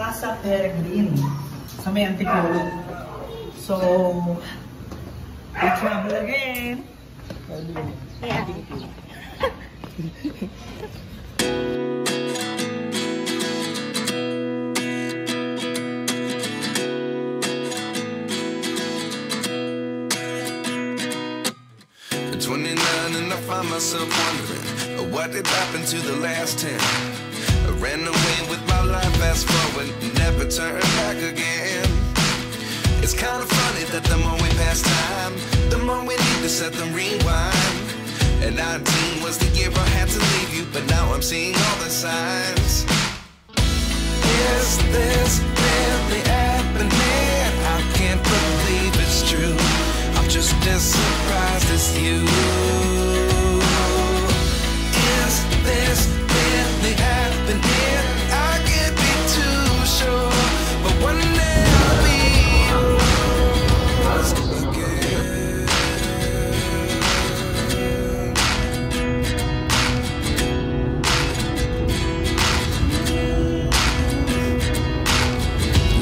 Casa Peregrine sa may Antipolo. So, we travel again. Yeah. At 29 and I find myself wondering what did happen to the last 10. I ran away with my life, fast forward, never turn back again. It's kind of funny that the more we pass time, the more we need to set them rewind. And 19 was the year I had to leave you, but now I'm seeing all the signs. Is this really happening? I can't believe it's true. I'm just as surprised as you. Is this really happening? I can't be too sure, but one day I'll be yours again.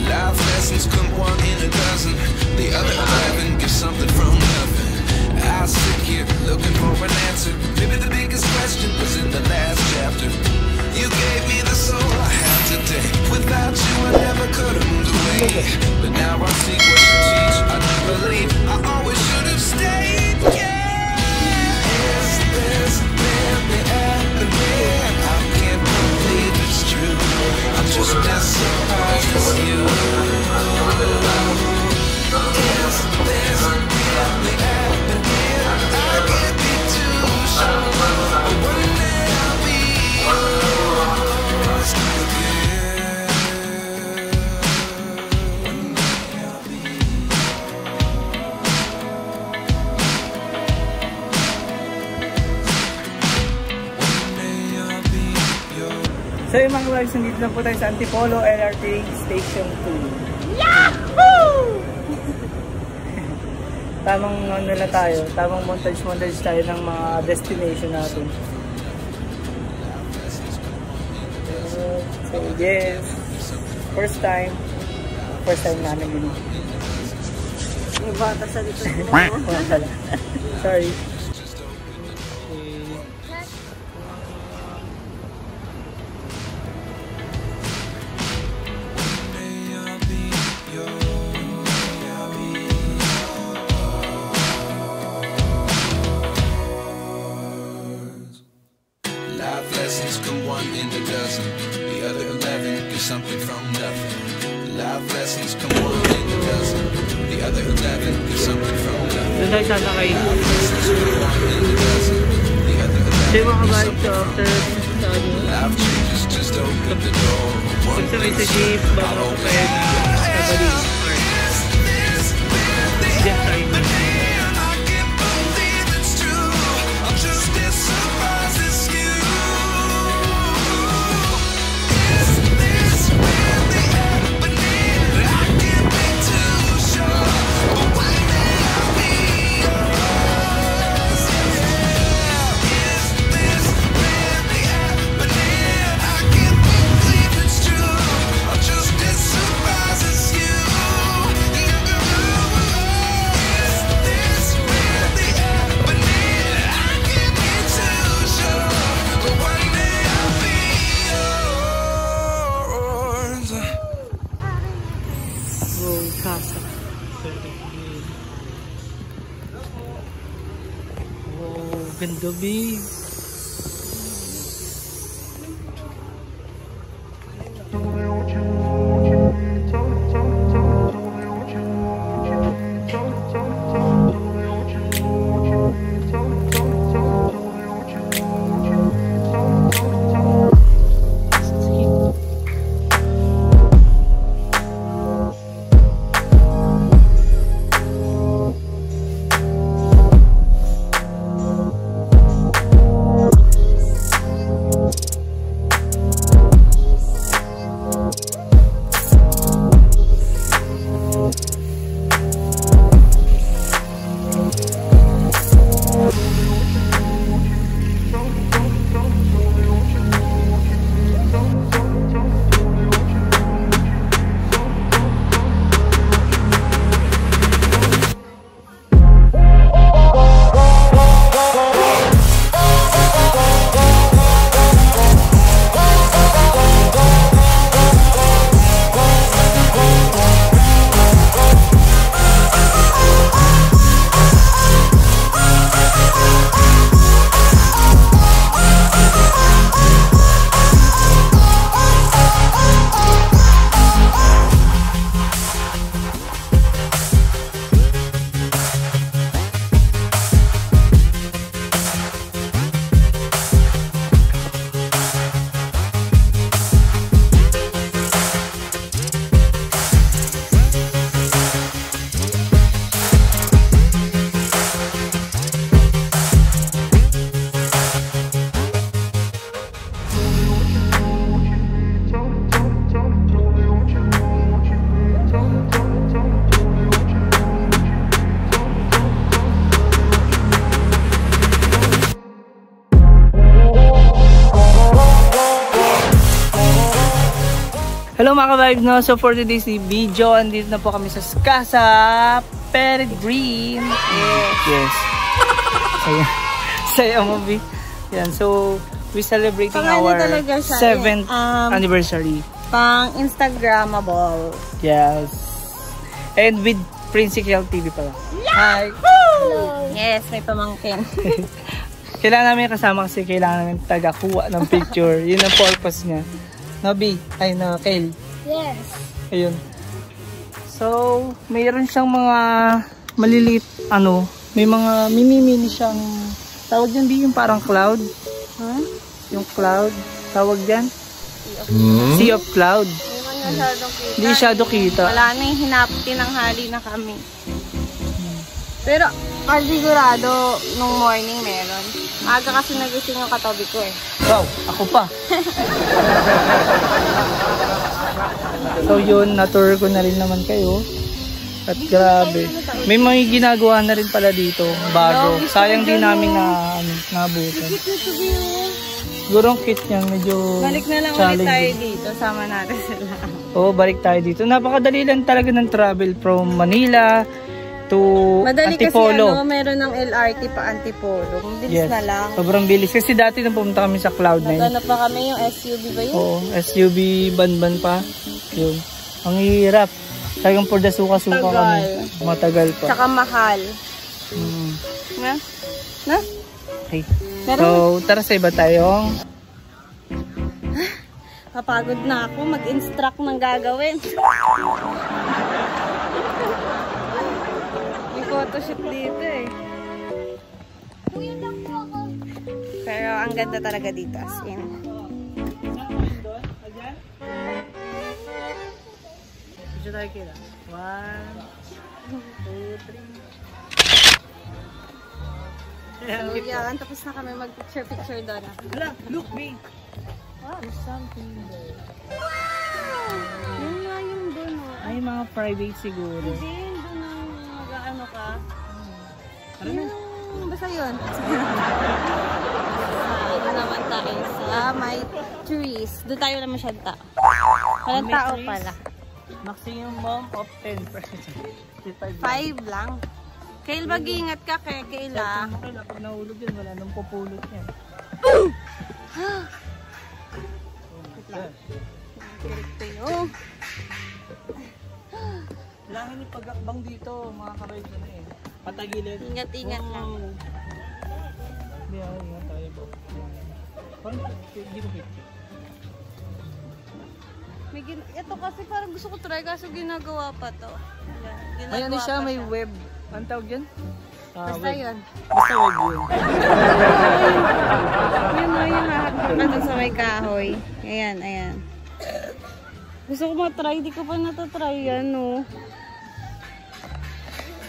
Life lessons come one in a dozen. The other 11 give something from nothing. I sit here looking for an answer. Maybe the biggest question was in the last chapter. You gave me the soul I have today. Without you I never could have moved away. But now I see what you teach. I do believe I always should have stayed. Yeah. Is this really happening? I can't believe it's true. I'm just as surprised as you. Is this really happening? I can't be too sure, but one day I'll be yours again. One day I'll be yours. So yung mga guys, nandito na po tayo sa Antipolo LRT Station 2. Yahoo! Tamang ano na tayo, tamang montage tayo ng mga destination natin. So yes, first time namin yun. May bata sa dito. Sorry. Life lessons come one in a dozen. The other 11 get something from nothing. Life lessons come one in a dozen. The other 11 get something from nothing. Doon tayo sasakay. Life lessons come one in a dozen. The other 11 get something from nothing. Life changes, just open the door. One Pagsakay sa jeep, bago ko kaya na nabali. Diyan tayo. Casa. Oh, ganda babe. Hello mga ka-vibes, no? So for today's video, andito na po kami sa Casa Peregrine. Yes. Saya mo, B. Yan, so we celebrating our 7th anniversary. Pang Instagrammable. Yes. And with Princical TV pala. Hi. Hello. Yes, may pamangkin. Kailangan namin kasama kasi kailangan namin taga-kuha ng picture. Yun ang purpose niya. No, B? Ay, no, Kale? Yes. Ayun. So, mayroon siyang mga maliliit, may mga mini-mini siyang, tawag dyan, B, yung parang cloud. Huh? Yung cloud, tawag dyan? Sea of cloud. Hindi masyado kita. Wala na yung tinanghali na kami. Pero, sigurado, nung morning meron. Aga kasi nagising yung katabi ko eh. Wow, ako pa. So yun, na-tour ko na rin naman kayo. At grabe. May mga ginagawa na rin pala dito, bago. Sayang din namin na nabutan. Siguro ang kit niyan, medyo balik na lang ulit tayo dito, sama natin sila. Oo, balik tayo dito. Napakadali lang talaga ng travel from Manila to madali Antipolo. Kasi meron ng LRT pa Antipolo. Bilis na lang. Sobrang bilis. Kasi dati nung pumunta kami sa Cloud9. Naghanap pa kami yung SUV ba yun? Oo, SUV ban-ban pa. Yun. Ang hirap. Talagang por the suka-suka kami. Matagal pa. Tsaka mahal. Na? Okay. So, tara sa iba tayo. Papagod na ako mag-instruct ng gagawin. Photoshoot dito eh. Pero ang ganda talaga dito as in. Picture tayo kila. 1, 2, 3. So yan, tapos na kami mag-picture doon. Hala, look me. There's something there. Wow! Yun nga yung doon oh. Ay, mga private siguro. Hindi, doon ang mag-ano ka. Tara na. Basta yun. Ito naman tayo sa may trees. Doon tayo naman siya tao. Walang tao pala. Maximum of 10%. 5 lang. Kail, mag-iingat ka kay Kaila. Pag nahulog yun, wala nang pupulot niya. Kailangan yung pag-akbang dito, mga kabayo na eh. Patagilid. Ingat-ingat lang. Hindi ako, ingat tayo po. Parang hindi mo hit. Ito kasi parang gusto ko try kaso ginagawa pa to. May ano siya, may web. Anong tawag dyan? Basta yun. Basta web yun. Yun o, yung hahagpakan sa may kahoy. Ayan, ayan. Gusto ko matry, di ko pa natatry yan o.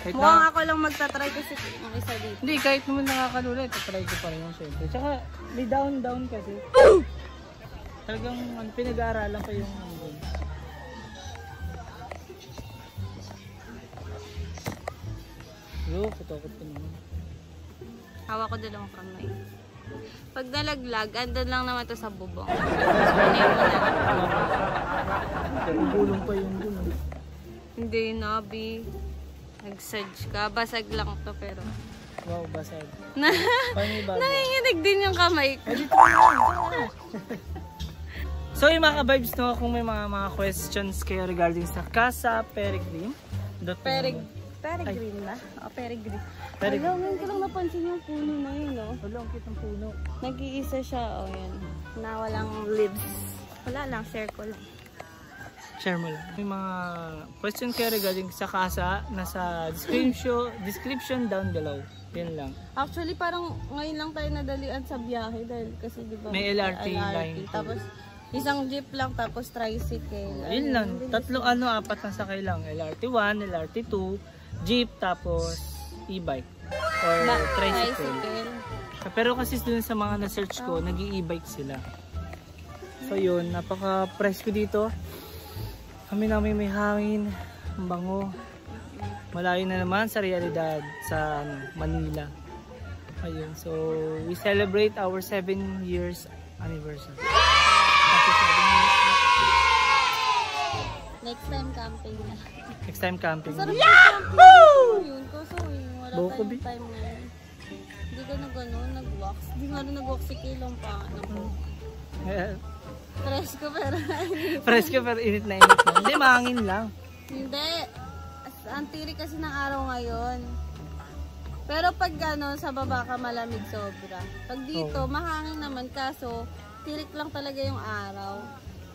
Mukhang ako lang magtatry kasi ang isa dito. Hindi, kahit naman nakakalula, itatry ko pa rin yung syempre. Tsaka may down kasi. Talagang pinag-aaralan pa yung doon. Yo, kutakot ko naman. Hawak ko dalawang kamay. Pag nalaglag, andun lang naman to sa bubong. Gulong pa yung dun. Hindi, Nabi. Nag-surge ka. Basag lang to pero. Wow, basag. Nanginginig din yung kamay ko. So yung mga ka-vibes, no, kung may mga questions kayo regarding sa Casa Peregrine. Peregrine na? O, Peregrine. Peregrine. Ngayon ko lang napansin yung puno na yun, no? Wala, ang cute ng puno. Nag-iisa siya, o yan. Na walang leaves. Wala lang, share ko lang. Share mo lang. May mga question kayo regarding sa Casa, nasa description down below. Yan lang. Actually, parang ngayon lang tayo nadalian sa biyahe dahil kasi di ba may LRT line. Tapos isang jeep lang tapos tricycle. Yun lang. Apat na sakay lang. LRT 1, LRT 2, jeep tapos e-bike or tricycle. Pero kasi dun sa mga na-search ko, nag-i-e-bike sila. So yun, napaka-presko dito. Kami namin may hangin, bango. Malayo na naman sa realidad sa Manila. Ayun, so we celebrate our 7 years anniversary. Next time camping na. Next time camping. Sarap yung camping yun. Kaso wala tayong time ngayon. Hindi ka nag-wax. Hindi nga rin nag-wax si Kilong pa. Presko pero Presko pero init na init na. Hindi, mahangin lang. Hindi. Ang tirik kasi ng araw ngayon. Pero pag sa baba ka malamig sobra. Pag dito, mahangin naman kaso tirik lang talaga yung araw.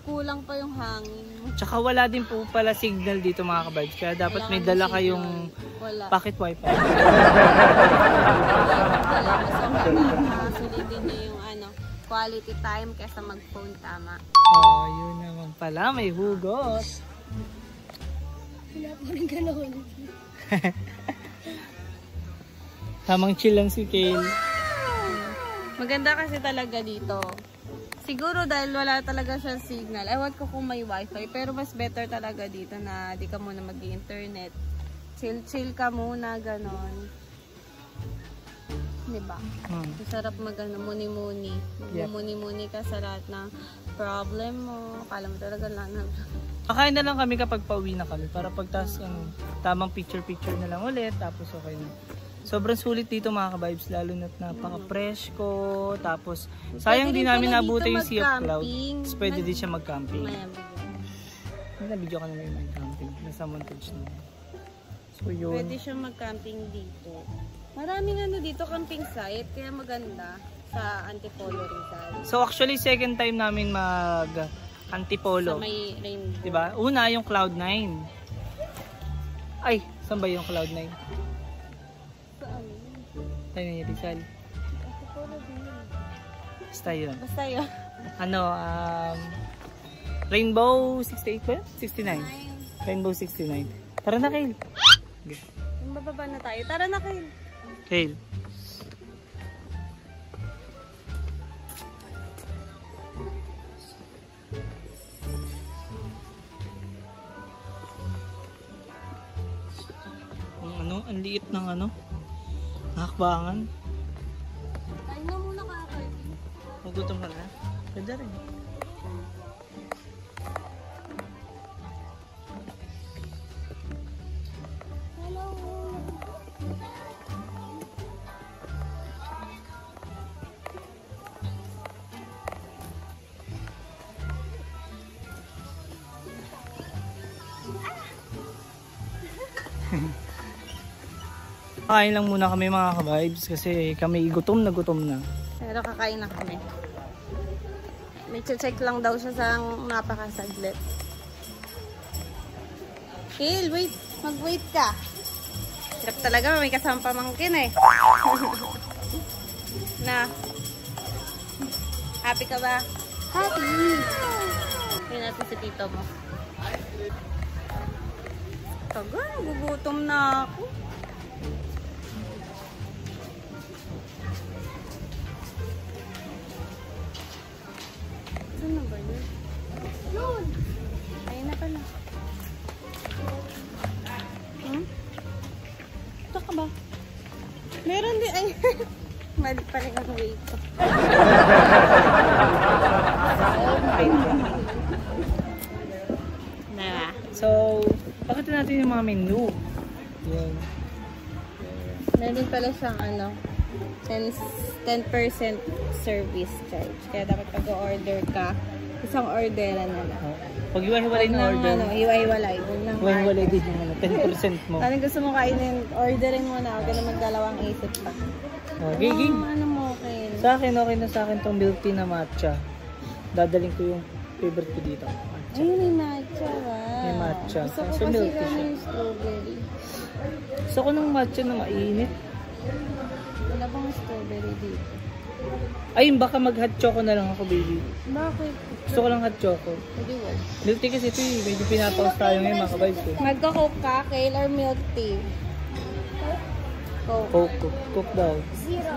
Kulang pa yung hangin. Tsaka wala din po pala signal dito mga kabibes. Kaya dapat may dala kayong pocket wifi. Sulitin nyo yung quality time kaysa mag-phone, tama. Oh, yun naman pala. May hugot. Wala pa rin gano'n. Tamang chill lang si Kale. Maganda kasi talaga dito. Siguro dahil wala talaga siyang signal. Ewan ko kung may wifi. Pero mas better talaga dito na di ka muna mag-internet. Chill ka muna, ganon. Diba? Masarap muni-muni. Muni-muni ka sa lahat ng problem mo. Akala mo talaga lang. Kakain na lang kami kapag pauwi na kami. Para pagtas, tamang picture-picture na lang ulit. Tapos okay na. Sobrang sulit dito mga ka-vibes, lalo na't napaka-presko. Tapos, sayang din namin nabuti yung Sea of Clouds. Pwede din siya mag-camping. Nabidyo ka naman yung mag-camping. Nasa montage na. So, yun. Pwede siya mag-camping dito. Maraming dito camping site, kaya maganda sa Antipolo Rizal. So, actually, second time namin mag-Antipolo. Sa may rainbow. Diba? Una, yung Cloud9. Ay, saan ba yung Cloud9? Tayo na yung Rizal. Basta yun. Basta yun. Rainbow 68 ba? 69. Rainbow 69. Tara na, Kale. Okay. Bababa na tayo. Tara na, Kale. Kale. Ang liit ng hakbangan. Kain na muna ka, Kale. Magutom ka na? Pwede rin. Hello. Kain lang muna kami mga ka-vibes kasi kami gutom na. Pero kakain na kami. May check lang daw siya sa napakasaglit. Kale, wait. Mag-wait ka. Hirap talaga, may kasama pamangkin eh. Na. Happy ka ba? Happy. Tingnan natin si tito mo. Tagal, nagugutom na ako. Ano ba yun? Yun! Ayun na pala. Ito ka ba? Meron din. Ay, mali pala yung way ko. So, pakita natin yung mga menu. Yan. Meron pala siyang 10% service charge. Kaya dapat pag-order ka, isang orderan na lang. Pag iwa-hiwalay na order. Iwa-hiwalay. Iwa-hiwalay din yung 10% mo. Ano gusto mo kainin, orderin mo na. Huwag ka na magdalawang isip pa. Giging. Ano mo, okay? Sa akin, okay na sa akin itong milk tea na matcha. Dadaling ko yung favorite ko dito. Matcha. Ayun, may matcha. Wow. May matcha. Gusto ko So, kasi milk tea siya. yung strawberry. Gusto ko ng matcha na mainit. Wala bang strawberry dito? Ay, baka mag-hot choco na lang ako, baby. Bakit? Gusto ko lang hot choco. Pwede wala. Milk tea kasi ito medyo pinapaus tayo ngayon mga kabays ko. Magka-coke ka, kale or milk tea? Coke. Coke daw. Zero.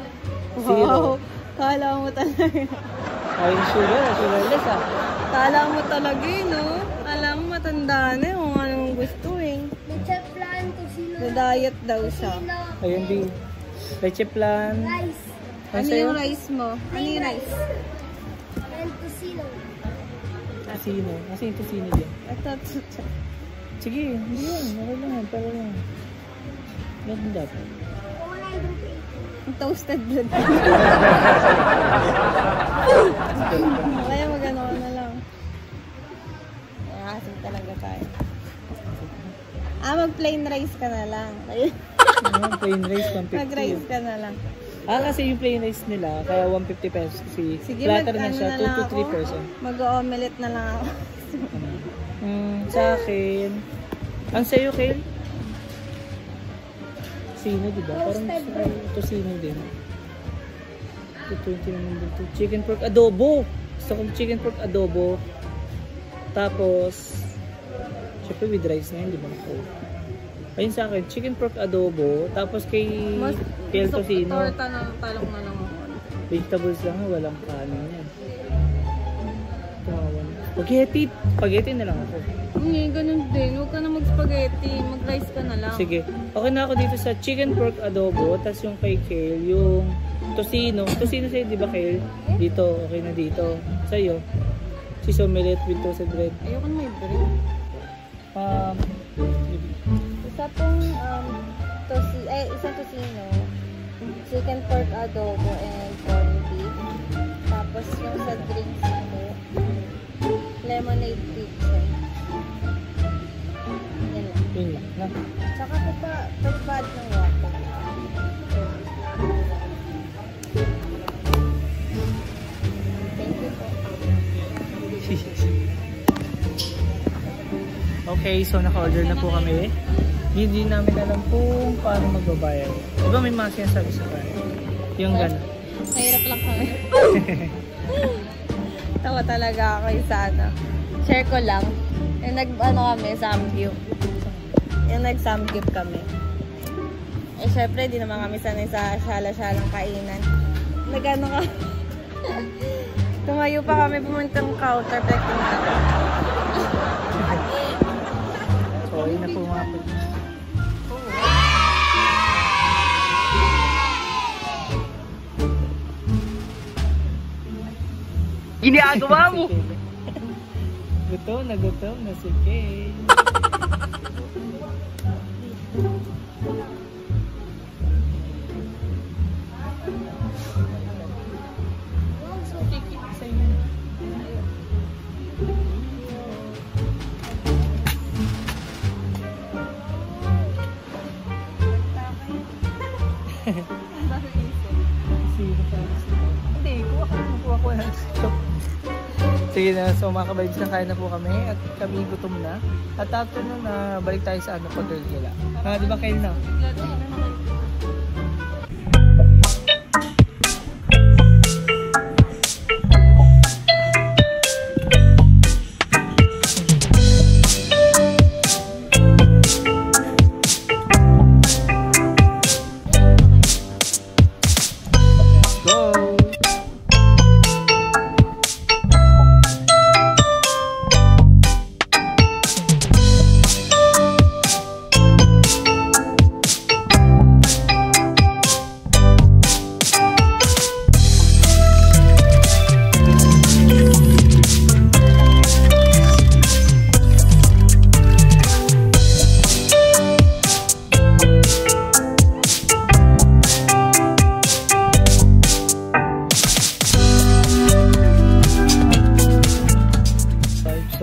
Zero. Wow. Kala mo talaga. Ay, sugarless ah. Kala mo talaga no? Alam mo matanda na kung anong gusto eh. Leche plan, tosino, Na-diet daw siya. Ayun, di. Leche plan. rice, Ano yung rice mo? Ano yung rice? and tosino. Tosino. Kasi yung tosino dyan. Ito. Sige, hindi yan. Okay lang yan. Pero lang. Ganda. Toasted bread. Kaya magano ka na lang. Kasi talaga tayo. Mag-plain rice ka na lang. Plain rice, 150. Mag-rice ka na lang. Kasi yung plain rice nila, kaya 150 pesos. Kasi Sige, platter na siya, na 2 to 3%. Mag-omelette na lang ako. Sa akin. Ang sa'yo, Kale? Sino, diba? Parang tosino din. 220 naman dito. Chicken pork adobo. Gusto kong chicken pork adobo. Tapos, syempre with rice na yun, diba? Ayun sa akin, chicken pork adobo. Tapos kay Kale tosino. Torta na talong na lang ako. Vegetables lang, walang kanin yan. Spaghetti. Spaghetti na lang ako. Hindi, ganun din. Huwag ka na mag-spaghetti. Mag-rice ka na lang. Sige. Okay na ako dito sa chicken pork adobo. Tapos yung kay Kale, yung tosino. Tosino sa'yo, di ba Kale? Dito. Okay na dito. Sa'yo. Cheese omelette with toasted bread. Ayoko na may bread. Isa pong isang tosino. Chicken pork adobo and corned beef. Tapos yung sa drinks ito. Lemonade pizza. Yan lang. Yun lang. Na. Tsaka ko pa pagpad ng water. Thank you po. Okay, so naka-order na po kami. Hindi namin alam kung paano magbabayad. Diba may mga sinasabi sa kanya? Yung gano'n. Mahirap lang kami. Tawa talaga ako yung sa ano. Share ko lang. Yung kami, Samgyup. Yung nag-Samgyup kami. Eh, syempre, di naman kami sanay sa syala-syalang kainan. Nag-ano ka? Tumayo pa kami pumuntang counter, pekting natin. So, yun na po mga po. Ginagawa mo! Gutom na si Kay. Sige na, so mga kabibes na kain na po kami at kami gutom na. At after nun, balik tayo sa pag-gala. Di ba kayo na?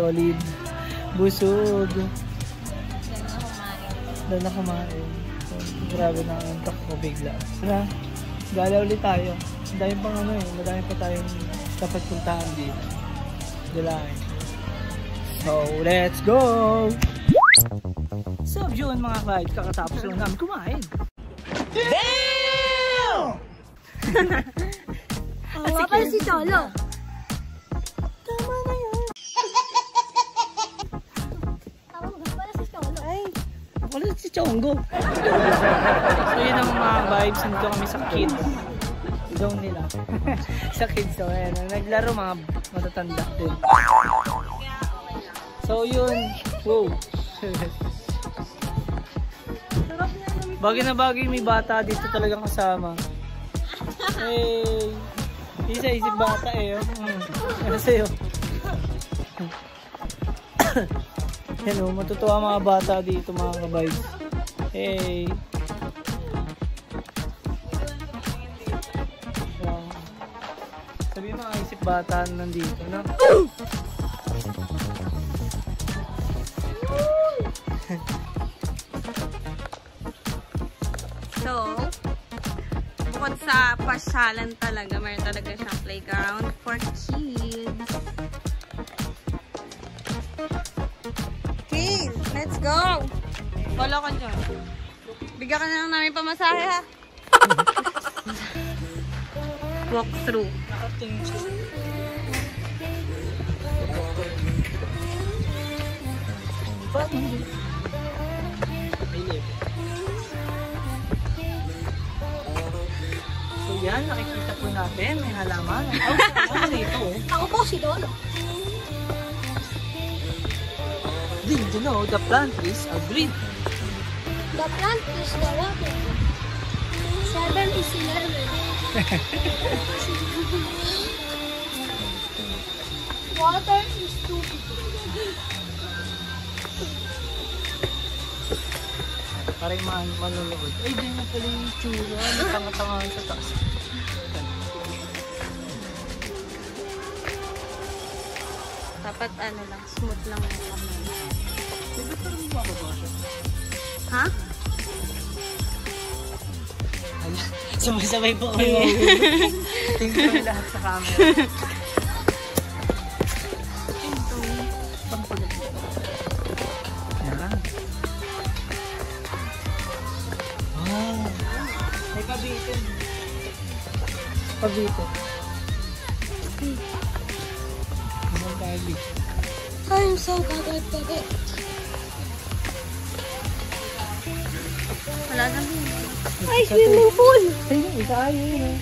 Solid. Busog. Doon na kumain. So, grabe na ang antok ko bigla. Tara, gala ulit tayo. Madami pang madami pa tayong dapat puntahan dito. Galain. So, let's go! So, yun mga kahit kakatapos lang namin kumain. Damn! Wala pala si Cholo. Tama na yun. Wala si Chongo. So yun ang mga vibes. Nandito kami sa kids zone nila. Sa kids zone. Ayan, naglaro mga matatanda din. So yun. Wow. Bagay na bagay may bata dito talagang kasama. Hey. Isa isip bata eh. Ano sa'yo? Yan o, matutuwa mga bata dito mga ka-vibes. Hey! Wow. Sabi mo, ang isip bata nandito, no? So, bukod sa pasyalan talaga, mayroon talaga siyang playground for kids. Okay, let's go! Follow ka dyan. Bigyan ka na lang namin pamasahe ha. Walk through. So yan, nakikita po natin, may halaman. Ano dito? Ako po si Dolo. Did you know the plant is a green? The plant is the water. 7 is 11. Water is 2. Para yung manunood. Ay, di mo pala yung tsura. Natanga-tanga sa taas. Dapat ano lang, smooth lang yung kamay. Diba parang mababa siya? Ha? Sumasabay po kayo. Tingnan kami lahat sa camera. Yan. Wow. May pabitin. Pabitin. Ang dali. I'm so gagawin. Wala na din. Ay, swimming pool! Ayun, isa ayun.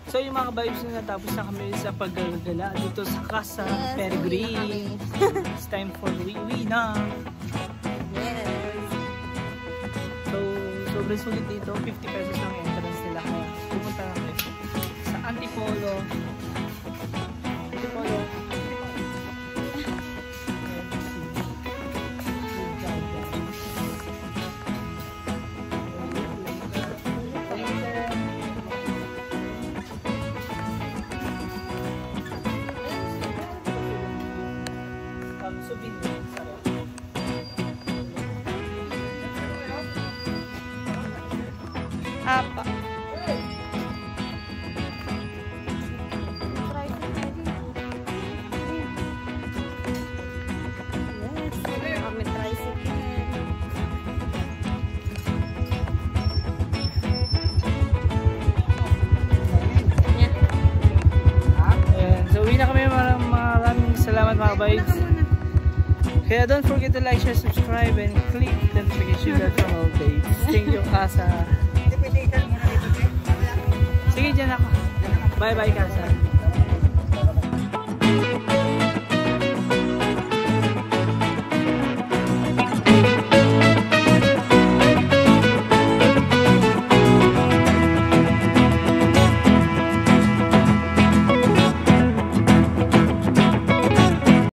So yung mga vibes na natapos na kami sa paggagala dito sa Casa Peregrine. It's time for uwi na. Yes. So sobrang sulit dito, 50 pesos lang yung entrance nila. Kaya pumunta na kayo sa Antipolo. Antipolo. Apa. Yes, kami tricycle. Ayan, so uwi na kami. Maraming salamat mga vibes. Kaya don't forget to like, share, subscribe, and click the notification bell for all updates. Thank you, Casa. Sige, dyan ako. Bye-bye, Casa.